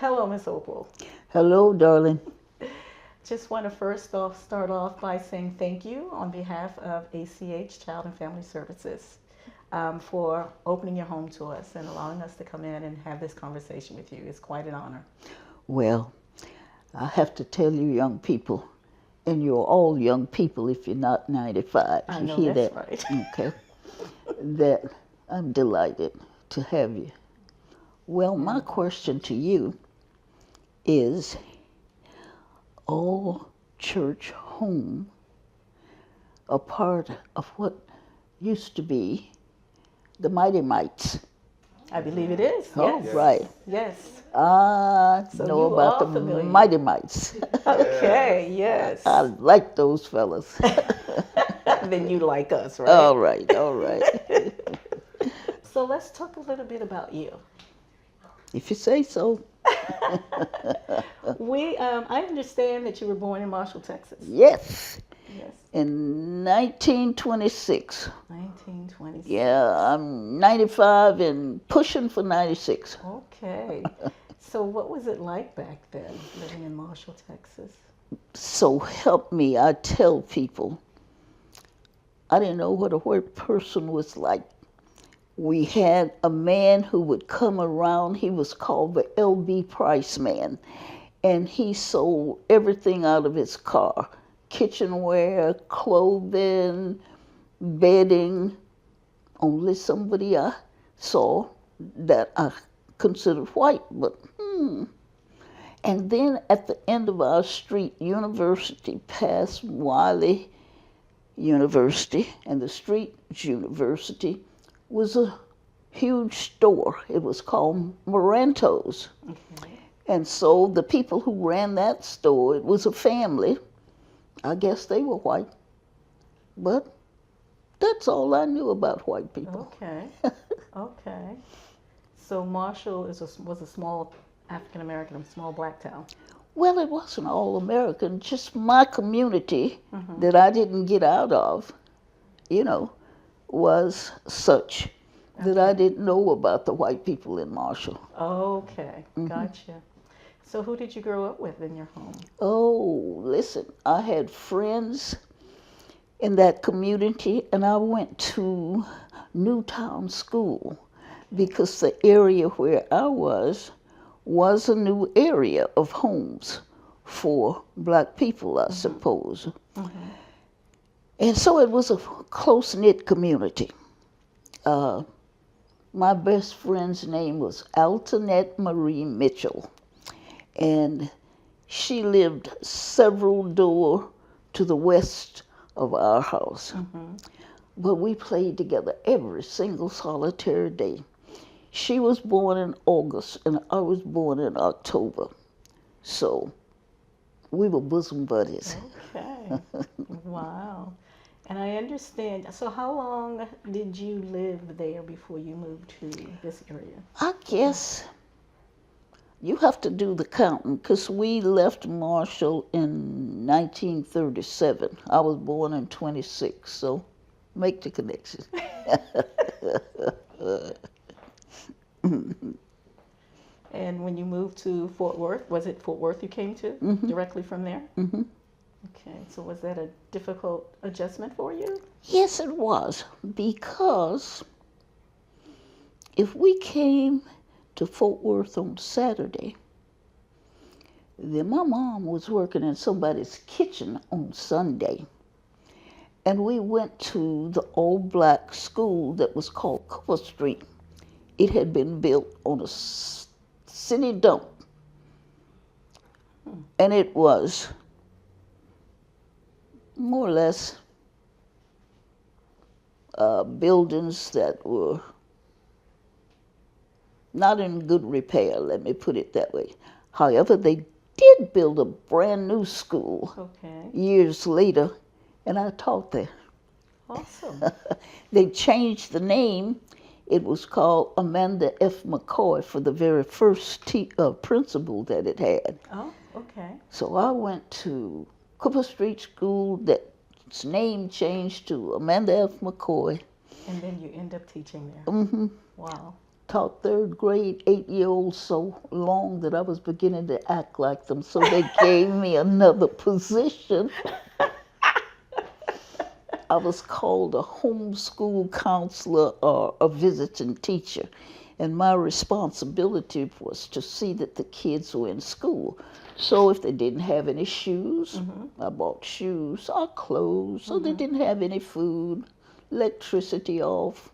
Hello, Miss Opal. Hello, darling. Just want to start off by saying thank you on behalf of ACH Child and Family Services for opening your home to us and allowing us to come in and have this conversation with you. It's quite an honor. Well, I have to tell you, young people, and you're all young people if you're not 95. I You know hear that's that? right. Okay. That I'm delighted to have you. Well, my question to you is all church home a part of what used to be the Mighty Mites? I believe it is. Oh, Yes. right. Yes. I So know you about are the familiar. Mighty Mites. Okay. Yes. I like those fellas. Then you like us, right? All right, all right. So let's talk a little bit about you. If you say so. I understand that you were born in Marshall, Texas. Yes, Yes. in 1926. 1926. Yeah, I'm 95 and pushing for 96. Okay. So what was it like back then, living in Marshall, Texas? So help me, I tell people, I didn't know what a white person was like. We had a man who would come around, he was called the L.B. Price man, and he sold everything out of his car, kitchenware, clothing, bedding. Only somebody I saw that I considered white, but And then at the end of our street, University, past Wiley University, and the street University, was a huge store. It was called Moranto's. Okay. And so the people who ran that store, it was a family. I guess they were white. But that's all I knew about white people. Okay. Okay. So Marshall was a small African American, a small black town. Well, it wasn't all American, just my community that I didn't get out of, was such that I didn't know about the white people in Marshall. Okay. Gotcha. So who did you grow up with in your home? Oh, listen, I had friends in that community, and I went to Newtown School because the area where I was a new area of homes for black people, I suppose. And so it was a close-knit community. My best friend's name was Altonette Marie Mitchell, and she lived several doors to the west of our house. But we played together every single solitary day. She was born in August, and I was born in October. So we were bosom buddies. Okay. Wow. And I understand. So how long did you live there before you moved to this area? I guess you have to do the counting, because we left Marshall in 1937. I was born in 26, so make the connection. And when you moved to Fort Worth, was it Fort Worth you came to directly from there? Okay, so was that a difficult adjustment for you? Yes, it was, because if we came to Fort Worth on Saturday, then my mom was working in somebody's kitchen on Sunday. And we went to the all-black school that was called Cooper Street. It had been built on a city dump. And it was more or less buildings that were not in good repair, let me put it that way. However, they did build a brand new school years later, and I taught there. Awesome. They changed the name. It was called Amanda F. McCoy for the very first principal that it had. Oh, okay. So I went to Cooper Street School that's name changed to Amanda F. McCoy. And then you end up teaching there. Wow. taught third grade 8-year-olds so long that I was beginning to act like them. So they gave me another position. I was called a homeschool counselor or a visiting teacher. And my responsibility was to see that the kids were in school. So if they didn't have any shoes, I bought shoes or clothes. So they didn't have any food, electricity off,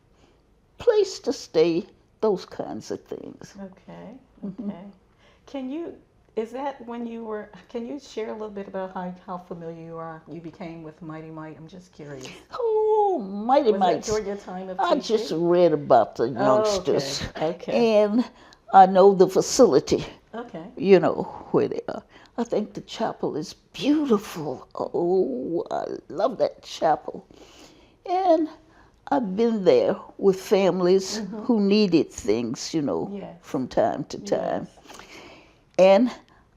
place to stay, those kinds of things. Okay. Okay. Is that when you were? Can you share a little bit about how familiar you became with Mighty Mite? I'm just curious. Oh, Mighty Was Mites. that during your time of I teaching? just read about the youngsters. Okay. And I know the facility, Okay. you know, where they are. I think the chapel is beautiful. Oh, I love that chapel. And I've been there with families who needed things, you know, Yes. from time to time. Yes. And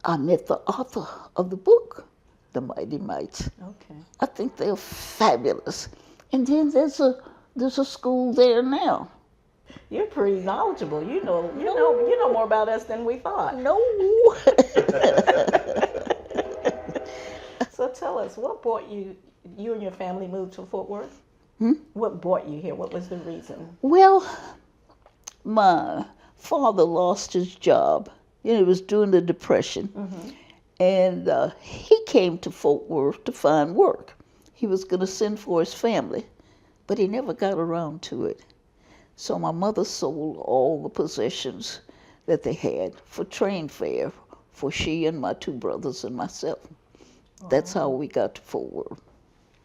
I met the author of the book, The Mighty Mites. Okay. I think they're fabulous. And then there's a school there now. You're pretty knowledgeable. You know more about us than we thought. No. So tell us, what brought you and your family moved to Fort Worth? What brought you here? What was the reason? Well, my father lost his job. You know, it was during the Depression. And he came to Fort Worth to find work. He was going to send for his family, but he never got around to it. So my mother sold all the possessions that they had for train fare for she and my two brothers and myself. That's how we got to Fort Worth.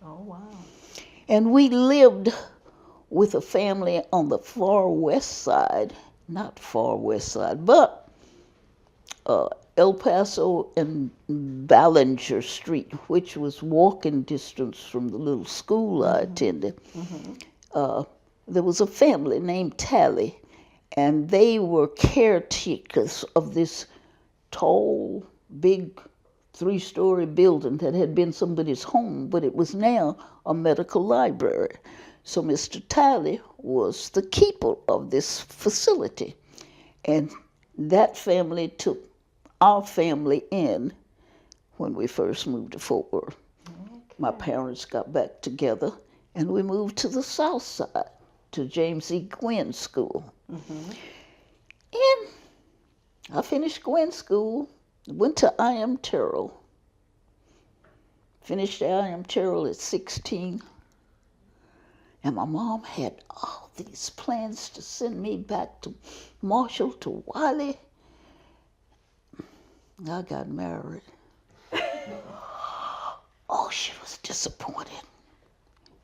Oh, wow. And we lived with a family on the far west side, not far west side, but El Paso and Ballinger Street, which was walking distance from the little school I attended. There was a family named Tally, and they were caretakers of this tall, big 3-story building that had been somebody's home, but it was now a medical library. So Mr. Tally was the keeper of this facility. And that family took our family in when we first moved to Fort Worth. My parents got back together, and we moved to the south side, to James E. Gwynn School. And I finished Gwynn School, went to I.M. Terrell. Finished I.M. Terrell at 16. And my mom had all these plans to send me back to Marshall, to Wiley. I got married. Oh, she was disappointed.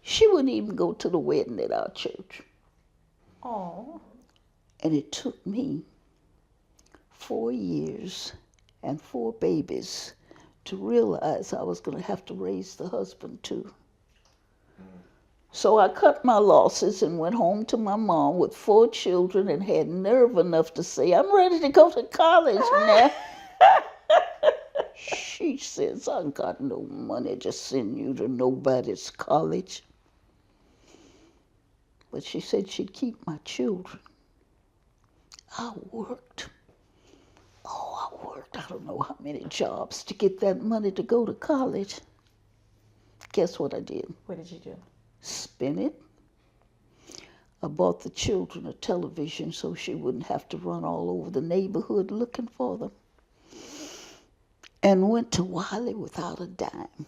She wouldn't even go to the wedding at our church. Oh. And it took me 4 years and 4 babies to realize I was going to have to raise the husband too. So I cut my losses and went home to my mom with 4 children and had nerve enough to say, I'm ready to go to college now. She says, I got no money to send you to nobody's college. But she said she'd keep my children. I worked. Oh, I worked I don't know how many jobs to get that money to go to college. Guess what I did? What did you do? Spent it. I bought the children a television so she wouldn't have to run all over the neighborhood looking for them. And went to Wiley without a dime.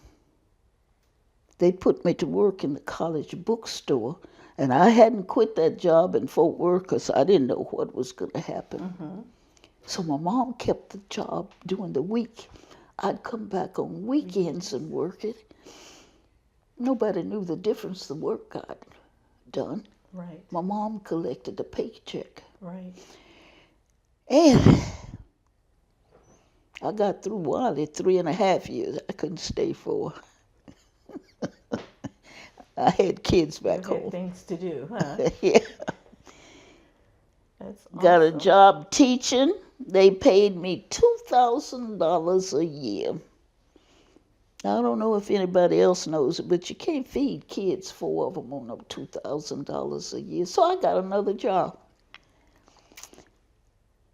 They put me to work in the college bookstore, and I hadn't quit that job in Fort Worth because I didn't know what was going to happen. So my mom kept the job during the week. I'd come back on weekends and work it. Nobody knew the difference the work got done. Right. My mom collected a paycheck. Right. And I got through Wiley 3.5 years. I couldn't stay 4. I had kids back You had home. things to do, huh? Yeah. That's Got a awesome. job teaching. They paid me $2,000 a year. I don't know if anybody else knows it, but you can't feed kids, 4 of them, on no $2,000 a year. So I got another job.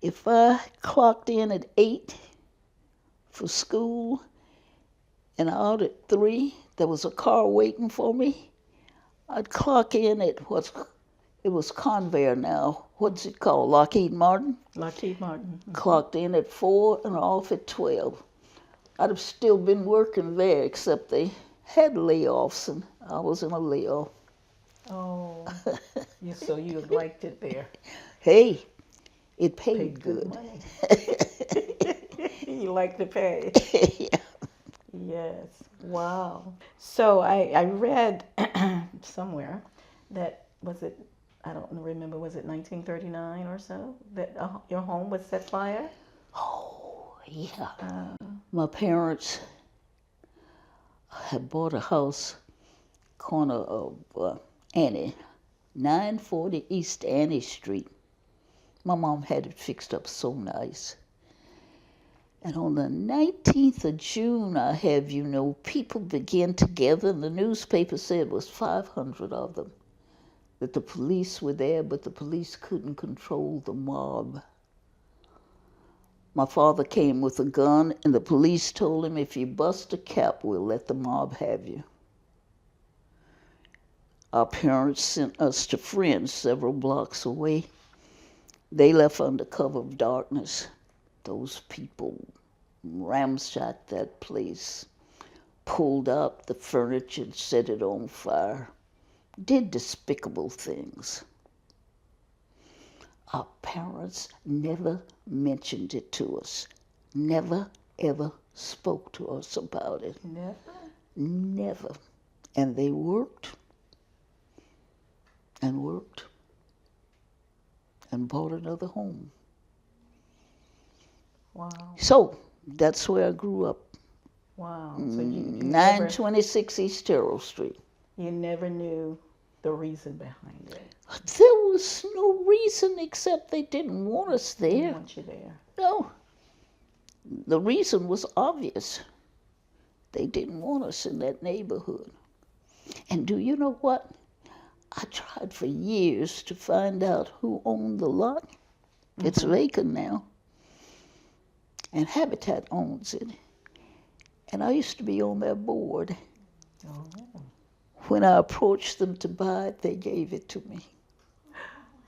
if I clocked in at 8 for school and out at 3, there was a car waiting for me, I'd clock in at it was Convair now. What's it called? Lockheed Martin? Lockheed Martin. Clocked in at 4 and off at 12. I'd have still been working there, except they had layoffs, and I was in a layoff. Oh, so you liked it there. Hey, it paid, Paid good good. money. You like the pay. Yeah. Yes. Wow. So I read somewhere that I don't remember, was it 1939 or so, that your home was set fire? Oh, yeah. My parents had bought a house, corner of Annie, 940 East Annie Street. My mom had it fixed up so nice. And on the 19th of June, I have you know, people began to gather, and the newspaper said it was 500 of them, that the police were there, but the police couldn't control the mob. My father came with a gun, and the police told him, if you bust a cap, we'll let the mob have you. Our parents sent us to friends several blocks away. They left under cover of darkness. Those people ramsacked that place, pulled out the furniture and set it on fire, did despicable things. Our parents never mentioned it to us, never ever spoke to us about it. Never? Never. And they worked and worked and bought another home. Wow. So that's where I grew up. Wow. So you 926 East Terrell Street. You never knew the reason behind it. There was no reason except they didn't want us They there. want you there. No. The reason was obvious. They didn't want us in that neighborhood. And do you know what? I tried for years to find out who owned the lot. It's vacant now. And Habitat owns it. And I used to be on their board. Oh. When I approached them to buy it, they gave it to me.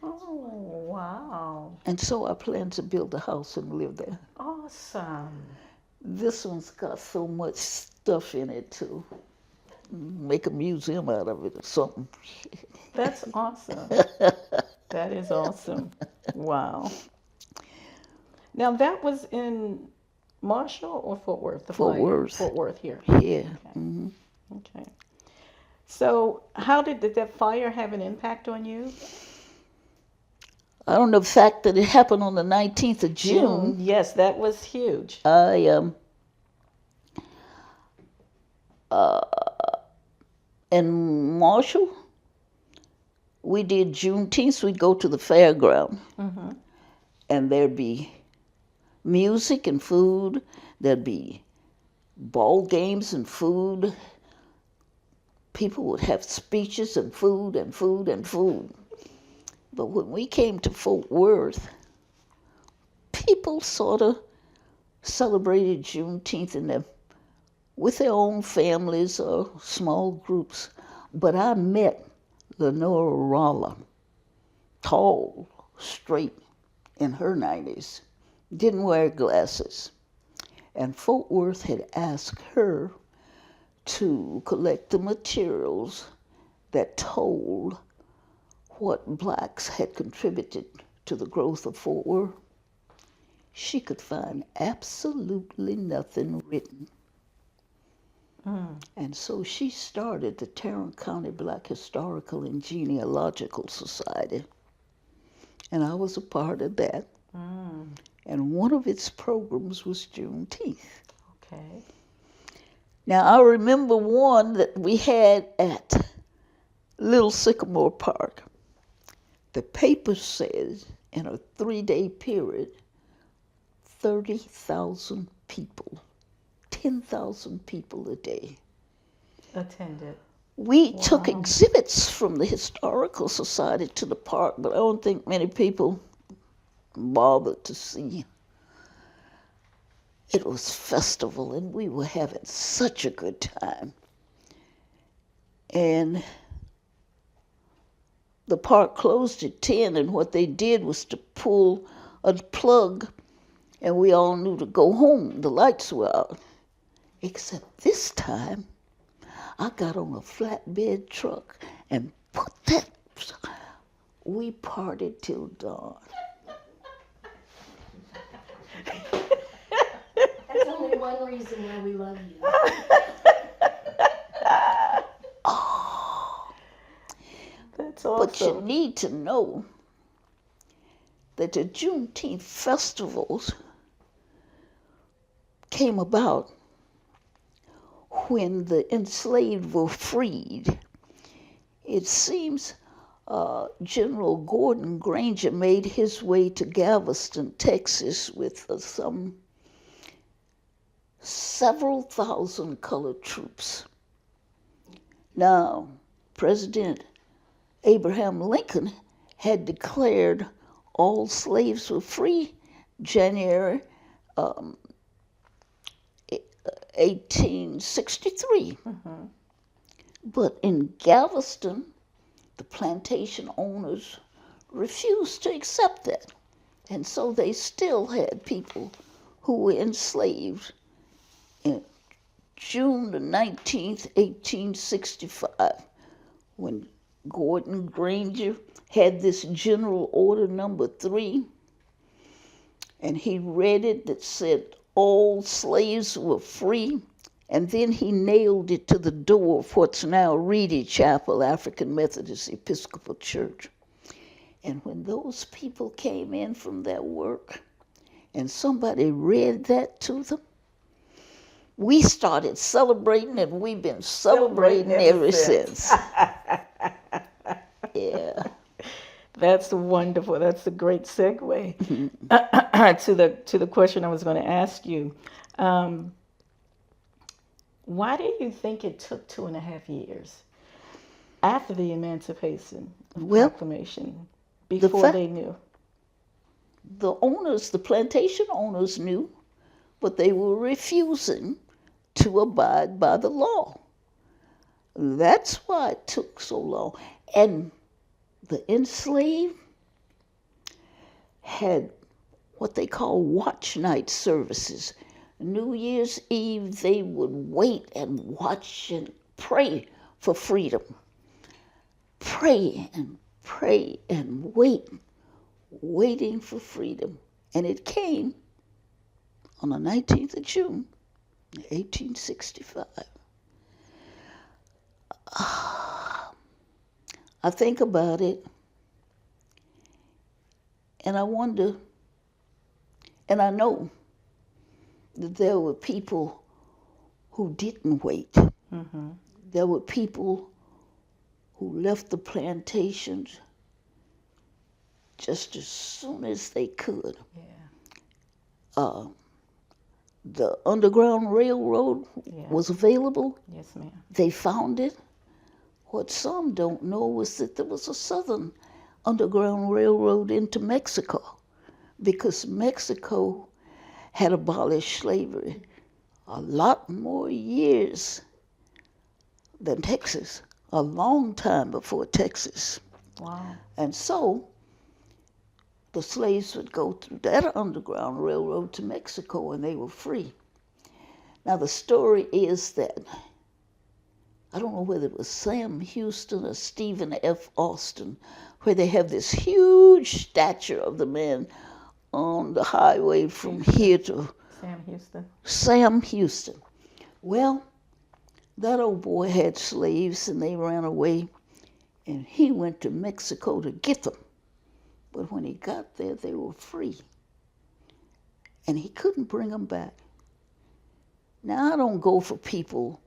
Oh, wow. And so I plan to build a house and live there. Awesome. This one's got so much stuff in it to make a museum out of it or something. That's awesome. That is awesome. Wow. Now that was in Marshall or Fort Worth? Fort Worth. Fort Worth here. Yeah. Okay. Mm-hmm. Okay. So how did that fire have an impact on you? I don't know the fact that it happened on the 19th of June. Yes, that was huge. In Marshall, we did Juneteenth. We'd go to the fairground, and there'd be music and food. There'd be ball games and food. People would have speeches and food and food and food. But when we came to Fort Worth, people sort of celebrated Juneteenth with their own families or small groups. But I met Lenora Rolla, tall, straight, in her 90s, didn't wear glasses. And Fort Worth had asked her to collect the materials that told what blacks had contributed to the growth of Fort Worth. She could find absolutely nothing written. And so she started the Tarrant County Black Historical and Genealogical Society. And I was a part of that. And one of its programs was Juneteenth. Okay. Now, I remember one that we had at Little Sycamore Park. The paper says in a 3-day period, 30,000 people, 10,000 people a day attended. We took exhibits from the Historical Society to the park, but I don't think many people bothered to see. It was festival, and we were having such a good time. And the park closed at 10, and what they did was to pull a plug, and we all knew to go home. The lights were out. Except this time, I got on a flatbed truck and put that. We partied till dawn. That's only one reason why we love you. Oh, That's awesome. but you need to know that the Juneteenth festivals came about when the enslaved were freed. It seems General Gordon Granger made his way to Galveston, Texas, with some several thousand colored troops. Now, President Abraham Lincoln had declared all slaves were free January 1863. Mm-hmm. But in Galveston, the plantation owners refused to accept that. And so they still had people who were enslaved. In June the 19th, 1865, when Gordon Granger had this General Order number 3, and he read it that said all slaves were free, and then he nailed it to the door of what's now Reedy Chapel, African Methodist Episcopal Church. And when those people came in from their work and somebody read that to them, we started celebrating, and we've been celebrating ever since. Yeah. That's wonderful. That's a great segue to the question I was going to ask you. Why do you think it took 2.5 years after the Emancipation Proclamation before they knew? The owners, the plantation owners knew, but they were refusing to abide by the law. That's why it took so long. And the enslaved had what they call watch night services. New Year's Eve, they would wait and watch and pray for freedom. Pray and pray and wait, waiting for freedom. And it came on the 19th of June, 1865. I think about it, and I wonder, and I know that there were people who didn't wait. Mm-hmm. There were people who left the plantations just as soon as they could. Yeah. The Underground Railroad was available. Yes, ma'am. They found it. What some don't know was that there was a Southern Underground Railroad into Mexico, because Mexico had abolished slavery a lot more years than Texas, a long time before Texas. Wow. And so the slaves would go through that Underground Railroad to Mexico, and they were free. Now the story is that, I don't know whether it was Sam Houston or Stephen F. Austin, where they have this huge statue of the man on the highway from here to Sam Houston. Sam Houston. Well, that old boy had slaves, and they ran away, and he went to Mexico to get them. But when he got there, they were free, and he couldn't bring them back. Now, I don't go for people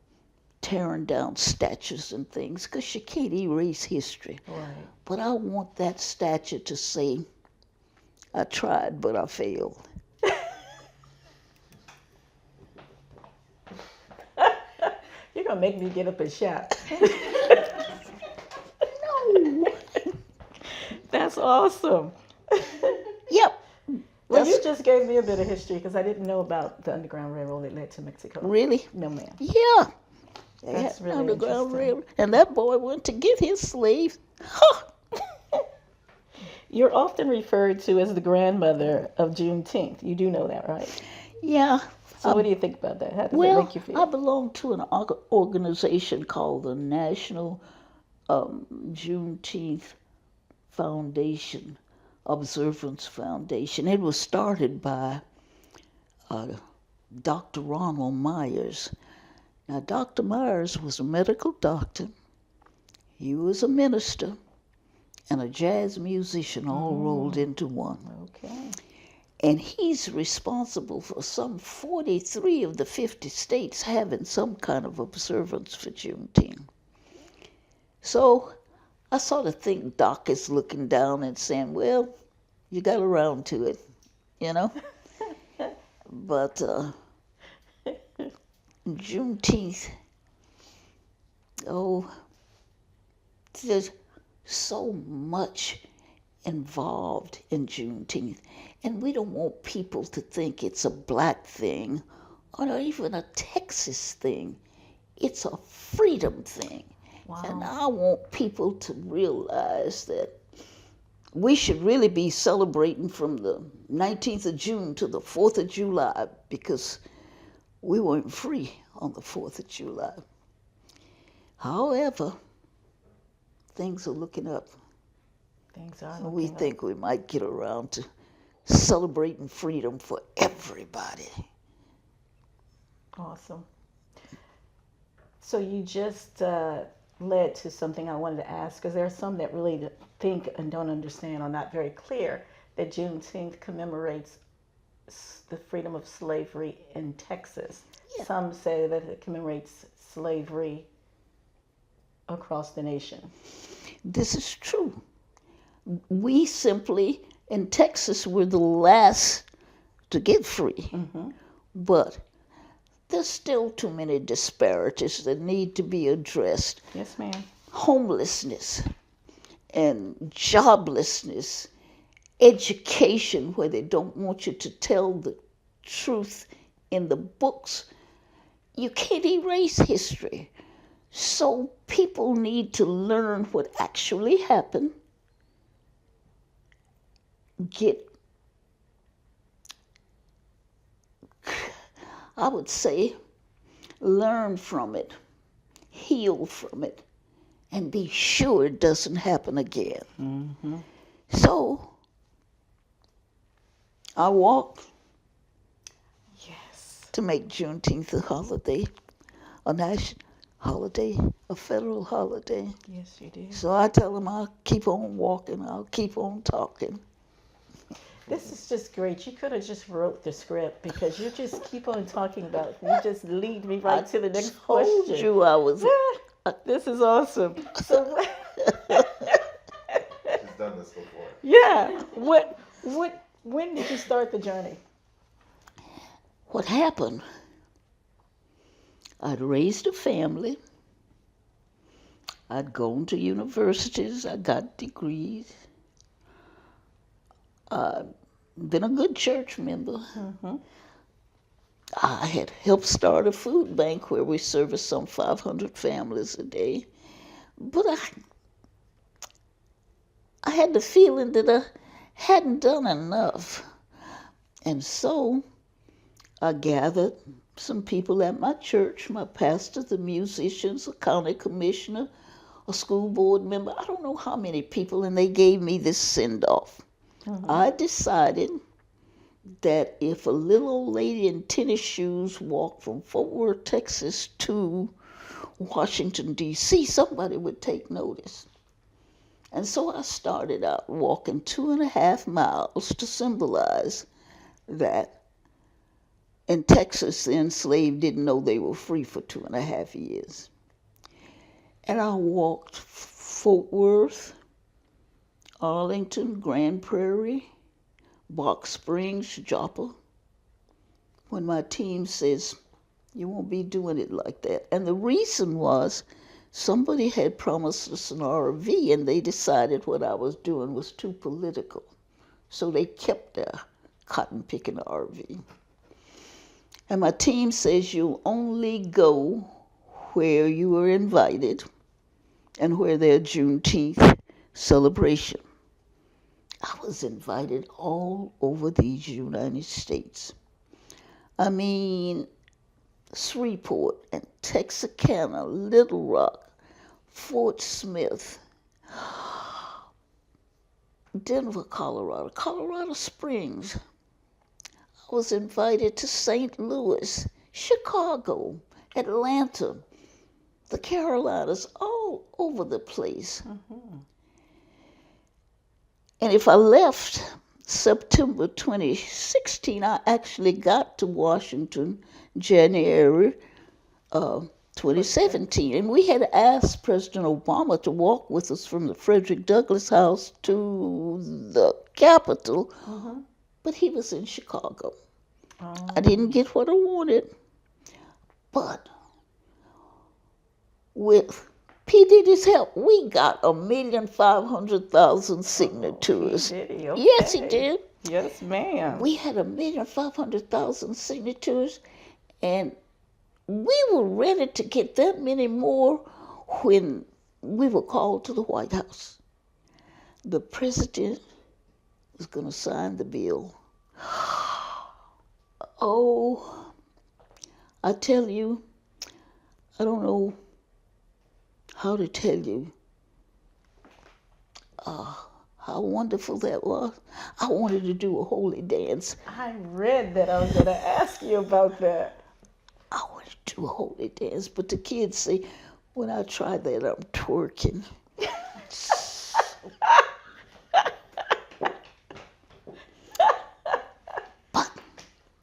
tearing down statues and things, because you can't erase history. Right. But I want that statue to say, I tried, but I failed. You're going to make me get up and shout. No. That's awesome. Yep. you just gave me a bit of history because I didn't know about the Underground Railroad that led to Mexico. Really? No, ma'am. Yeah. They That's had really Underground interesting. Railroad. And that boy went to get his slaves. Huh. You're often referred to as the grandmother of Juneteenth. You do know that, right? Yeah. So what do you think about that? How does that Well, make you feel? I belong to an organization called the National Juneteenth Foundation, Observance Foundation. It was started by Dr. Ronald Myers. Now, Dr. Myers was a medical doctor. He was a minister and a jazz musician all rolled into one. Okay. And he's responsible for some 43 of the 50 states having some kind of observance for Juneteenth. So I sort of think Doc is looking down and saying, well, you got around to it, you know? But Juneteenth, oh, there's so much involved in Juneteenth. And we don't want people to think it's a black thing or even a Texas thing. It's a freedom thing. Wow. And I want people to realize that we should really be celebrating from the 19th of June to the 4th of July because we weren't free on the 4th of July. However, things are looking up. Things are We looking up. think we might get around to celebrating freedom for everybody. Awesome. So you just led to something I wanted to ask, because there are some that really think and don't understand or not very clear that Juneteenth commemorates the freedom of slavery in Texas. Yeah. Some say that it commemorates slavery across the nation. This is true. We simply, in Texas, were the last to get free. Mm-hmm. But there's still too many disparities that need to be addressed. Yes, ma'am. Homelessness and joblessness, education where they don't want you to tell the truth in the books. You can't erase history. So people need to learn what actually happened, I would say, learn from it, heal from it, and be sure it doesn't happen again. Mm-hmm. So I walked Yes. to make Juneteenth a holiday, a national holiday, a federal holiday. Yes, you did. So I tell them I'll keep on walking, I'll keep on talking. This is just great. You could have just wrote the script because you just keep on talking about it. You just lead me right to the next Told question. you I was. This is awesome. So, She's done this before. yeah. When did you start the journey? What happened? I'd raised a family. I'd gone to universities. I got degrees. I'd been a good church member. Mm-hmm. I had helped start a food bank where we service some 500 families a day. But I had the feeling that I hadn't done enough. And so I gathered some people at my church, my pastor, the musicians, a county commissioner, a school board member. I don't know how many people, and they gave me this send-off. Mm-hmm. I decided that if a little old lady in tennis shoes walked from Fort Worth, Texas to Washington, D.C., somebody would take notice. And so I started out walking 2.5 miles to symbolize that in Texas, the enslaved didn't know they were free for 2.5 years. And I walked Fort Worth, Arlington, Grand Prairie, Box Springs, Joppa, when my team says, you won't be doing it like that. And the reason was somebody had promised us an RV and they decided what I was doing was too political. So they kept their cotton picking RV. And my team says you only go where you are invited and where their Juneteenth celebration. I was invited all over these United States. I mean, Shreveport and Texarkana, Little Rock, Fort Smith, Denver, Colorado, Colorado Springs. I was invited to St. Louis, Chicago, Atlanta, the Carolinas, all over the place. Mm-hmm. And if I left September 2016, I actually got to Washington January 2017. And we had asked President Obama to walk with us from the Frederick Douglass House to the Capitol, Mm-hmm. but he was in Chicago. Oh. I didn't get what I wanted, but with P. Diddy's help, we got 1,500,000 signatures. P. Diddy, okay. Yes, he did. Yes, ma'am. We had 1,500,000 signatures, and we were ready to get that many more when we were called to the White House. The president was going to sign the bill. Oh, I tell you, I don't know how to tell you how wonderful that was. I wanted to do a holy dance. I read that. I was going to ask you about that. I wanted to do a holy dance, but the kids say, when I try that, I'm twerking. But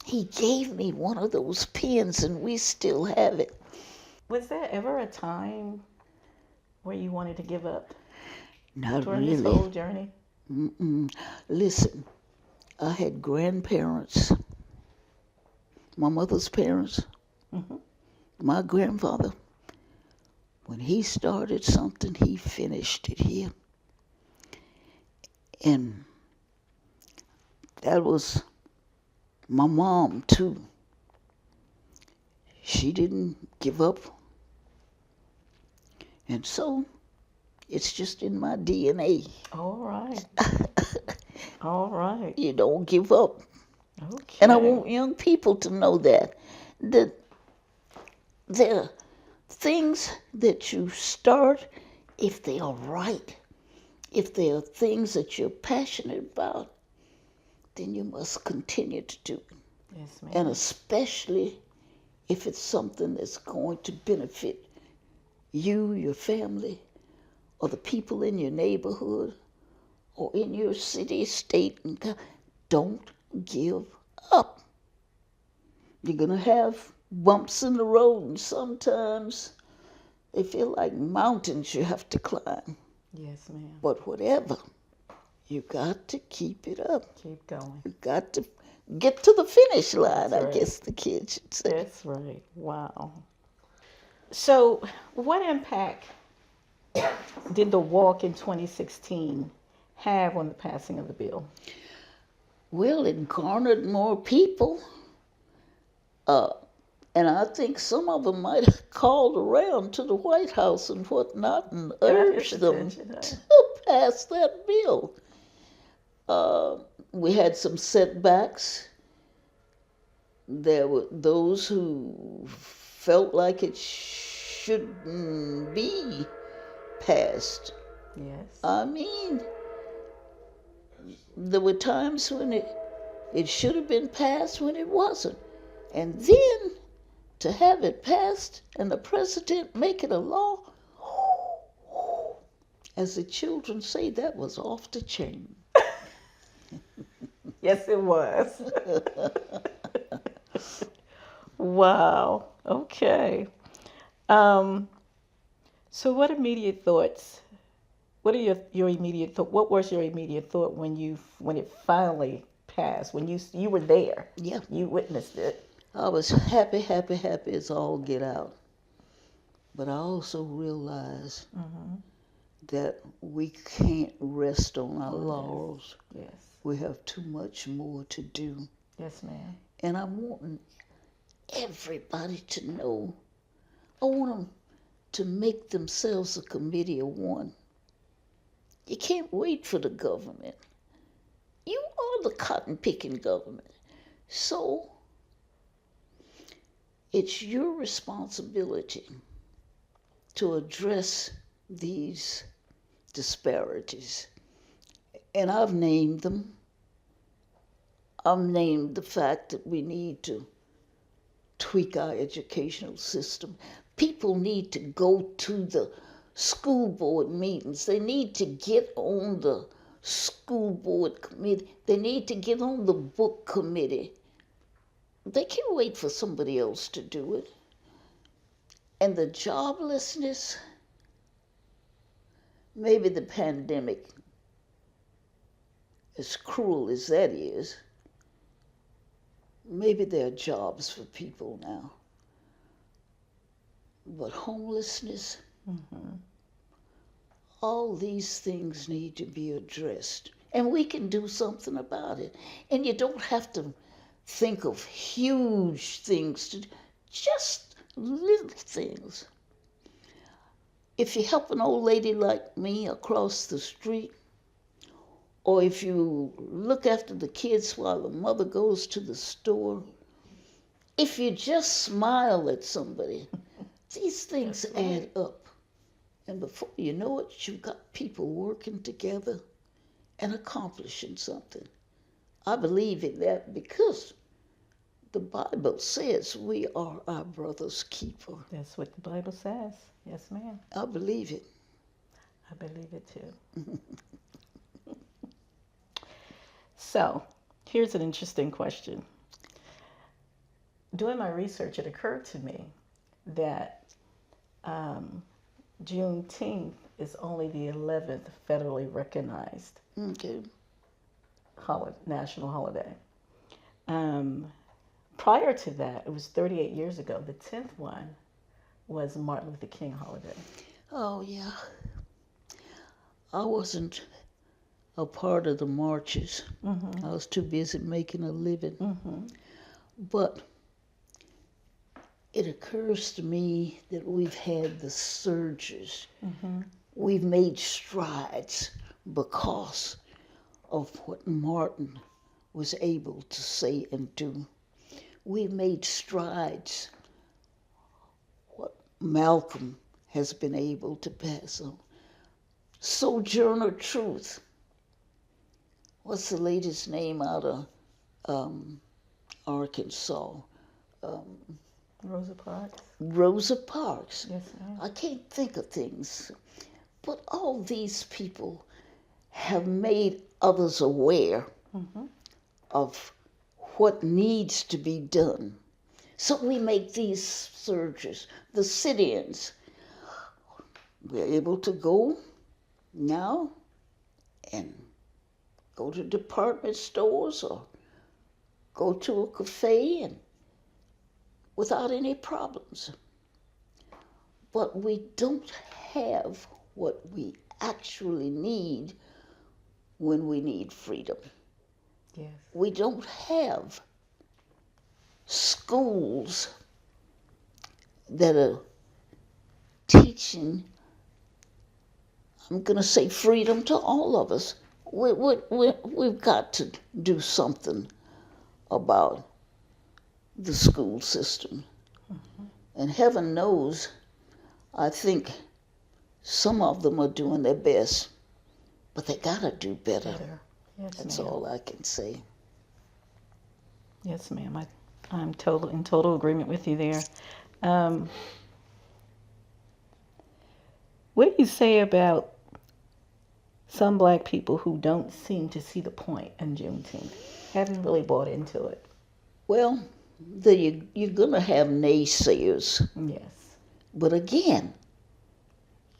he gave me one of those pins, and we still have it. Was there ever a time where you wanted to give up Not during this really. whole journey? Listen, I had grandparents, my mother's parents, Mm-hmm. my grandfather. When he started something, he finished it here. And that was my mom, too. She didn't give up. And so it's just in my DNA. All right. All right. You don't give up. Okay. And I want young people to know that there are things that you start, if they are right, if there are things that you're passionate about, then you must continue to do it. Yes, ma'am. And especially if it's something that's going to benefit you, your family, or the people in your neighborhood, or in your city, state, and don't give up. You're going to have bumps in the road, and sometimes they feel like mountains you have to climb. Yes, ma'am. But whatever, you got to keep it up. Keep going. You got to get to the finish line, That's I right. guess the kids should say. That's right. Wow. So, what impact did the walk in 2016 have on the passing of the bill? Well, it garnered more people. And I think some of them might have called around to the White House and whatnot and urged them to pass that bill. We had some setbacks. There were those who felt like it shouldn't be passed. Yes. I mean, there were times when it should have been passed when it wasn't. And then to have it passed and the president make it a law, as the children say, that was off the chain. Yes, it was. Wow. Okay. So, what immediate thoughts? What are your immediate thought? What was your immediate thought when it finally passed? When you were there, Yeah, you witnessed it. I was happy as all get out. But I also realized that we can't rest on our laurels. Yes. we have too much more to do. Yes, ma'am. And I'm wanting everybody to know. I want them to make themselves a committee of one. You can't wait for the government. You are the cotton-picking government. So it's your responsibility to address these disparities. And I've named them. I've named the fact that we need to tweak our educational system. People need to go to the school board meetings. They need to get on the school board committee. They need to get on the book committee. They can't wait for somebody else to do it. And the joblessness, maybe the pandemic, as cruel as that is, maybe there are jobs for people now. But homelessness, all these things need to be addressed. And we can do something about it. And you don't have to think of huge things to do, just little things. If you help an old lady like me across the street, or if you look after the kids while the mother goes to the store, if you just smile at somebody, these things add up. And before you know it, you've got people working together and accomplishing something. I believe in that because the Bible says we are our brother's keeper. That's what the Bible says. Yes, ma'am. I believe it. I believe it too. So, here's an interesting question. Doing my research, it occurred to me that Juneteenth is only the 11th federally recognized national holiday. Prior to that, it was 38 years ago, the 10th one was Martin Luther King holiday. Oh, yeah. I wasn't a part of the marches. I was too busy making a living. But it occurs to me that we've had the surges. We've made strides because of what Martin was able to say and do. We've made strides what Malcolm has been able to pass on. Sojourner Truth. What's the latest name out of Arkansas? Rosa Parks. Rosa Parks. Yes, ma'am. I can't think of things. But all these people have made others aware of what needs to be done. So we make these surges, the sit-ins. We're able to go now and go to department stores or go to a cafe and without any problems. But we don't have what we actually need when we need freedom. Yes. We don't have schools that are teaching, I'm going to say freedom to all of us. We've got to do something about the school system. And heaven knows, I think some of them are doing their best, but they got to do better. Yes, That's ma'am. all I can say. Yes, ma'am. I'm in total agreement with you there. What do you say about some black people who don't seem to see the point in Juneteenth? Haven't really bought into it. Well, you're going to have naysayers. Yes. But again,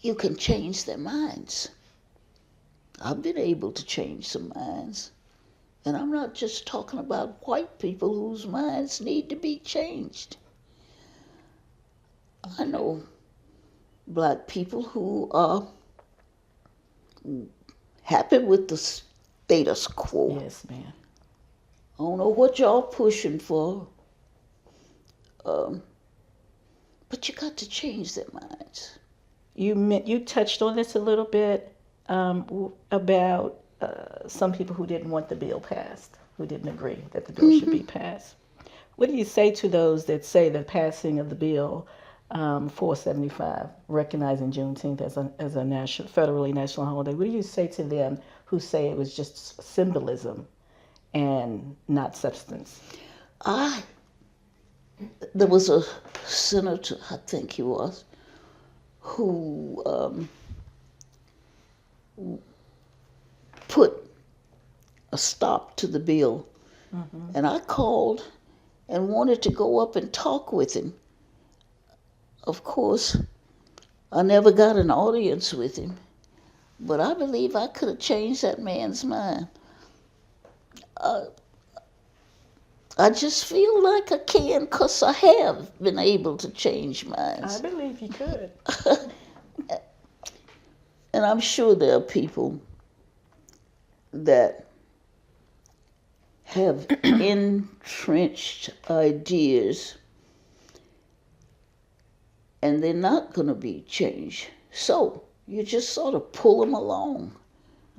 you can change their minds. I've been able to change some minds. And I'm not just talking about white people whose minds need to be changed. I know black people who are happy with the status quo. Yes, ma'am. I don't know what y'all pushing for, but you got to change their minds. You touched on this a little bit about some people who didn't want the bill passed, who didn't agree that the bill should be passed. What do you say to those that say the passing of the bill 475, recognizing Juneteenth as a national, federally national holiday? What do you say to them who say it was just symbolism and not substance? There was a senator, I think he was, who put a stop to the bill. And I called and wanted to go up and talk with him. Of course, I never got an audience with him, but I believe I could have changed that man's mind. I just feel like I can, because I have been able to change minds. I believe you could. And I'm sure there are people that have entrenched ideas and they're not going to be changed. So you just sort of pull them along.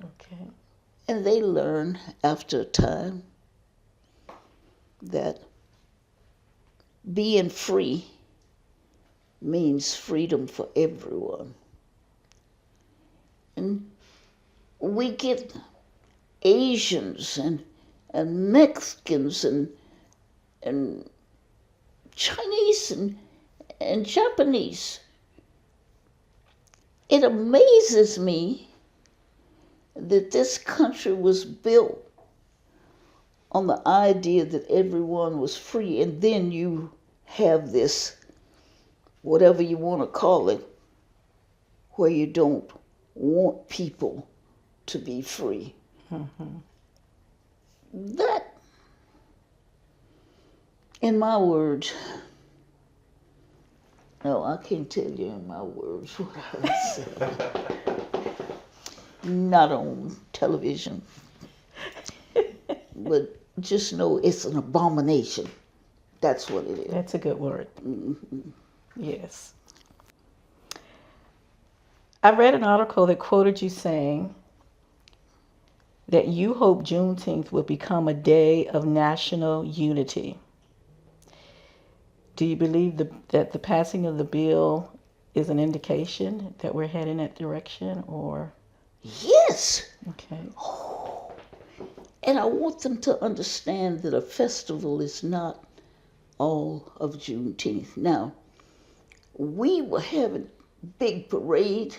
Okay. And they learn after a time that being free means freedom for everyone. And we get Asians and Mexicans and Chinese and Japanese. It amazes me that this country was built on the idea that everyone was free, and then you have this, whatever you want to call it, where you don't want people to be free. That, in my words, no, I can't tell you in my words what I would say. Not on television. But just know it's an abomination. That's what it is. That's a good word. Yes. I read an article that quoted you saying that you hope Juneteenth will become a day of national unity. Do you believe that the passing of the bill is an indication that we're heading that direction, or? Yes. Okay. And I want them to understand that a festival is not all of Juneteenth. Now, we were having a big parade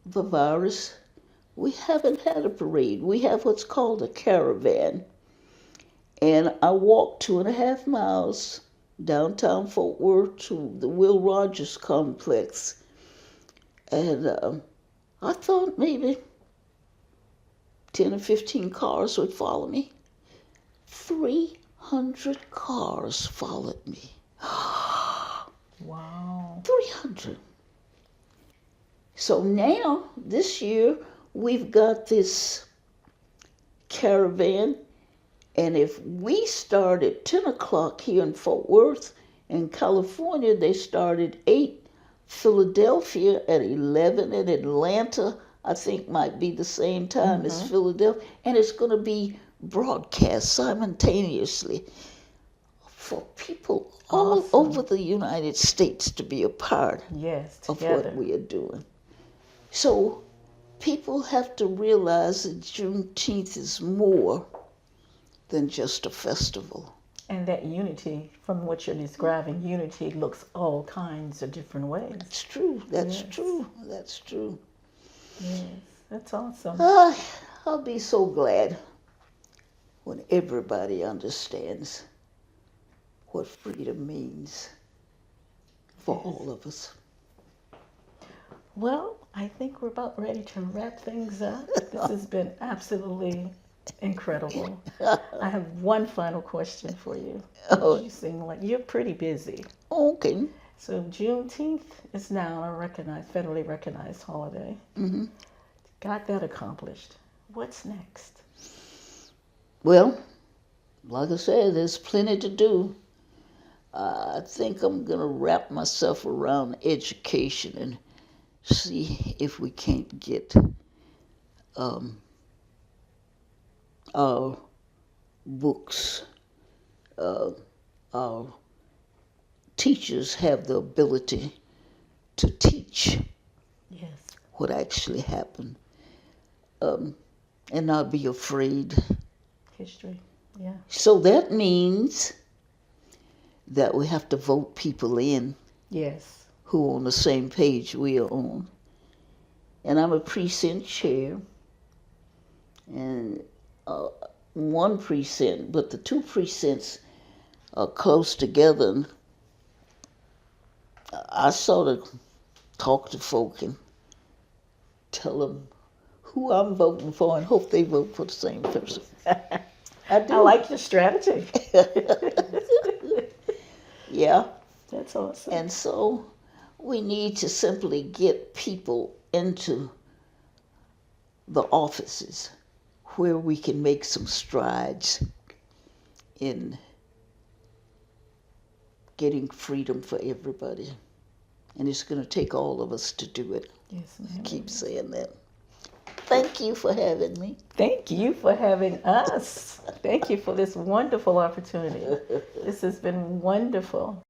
for virus. We haven't had a parade. We have what's called a caravan. And I walked 2.5 miles downtown Fort Worth to the Will Rogers complex. And I thought maybe 10 or 15 cars would follow me. 300 cars followed me. Wow. 300. So now, this year, we've got this caravan, and if we start at 10 o'clock here in Fort Worth, in California, they start at 8, Philadelphia at 11, and Atlanta, I think, might be the same time as Philadelphia, and it's going to be broadcast simultaneously for people all over the United States to be a part of what we are doing. So people have to realize that Juneteenth is more than just a festival. And that unity, from what you're describing, unity looks all kinds of different ways. That's true. That's true. That's true. Yes, that's awesome. I'll be so glad when everybody understands what freedom means for all of us. Well, I think we're about ready to wrap things up. This has been absolutely incredible. I have one final question for you. You seem like you're pretty busy. Okay. So Juneteenth is now a federally recognized holiday. Got that accomplished. What's next? Well, like I said, there's plenty to do. I think I'm going to wrap myself around education and see if we can't get our books, our teachers have the ability to teach Yes. what actually happened, and not be afraid. History. Yeah. So that means that we have to vote people in Yes. who are on the same page we are on. And I'm a precinct chair, and one precinct, but the two precincts are close together. And I sort of talk to folk and tell them who I'm voting for and hope they vote for the same person. I do. I like your strategy. Yeah. That's awesome. And so we need to simply get people into the offices where we can make some strides in getting freedom for everybody. And it's going to take all of us to do it. Yes, I ma'am. keep saying that. Thank you for having me. Thank you for having us. Thank you for this wonderful opportunity. This has been wonderful.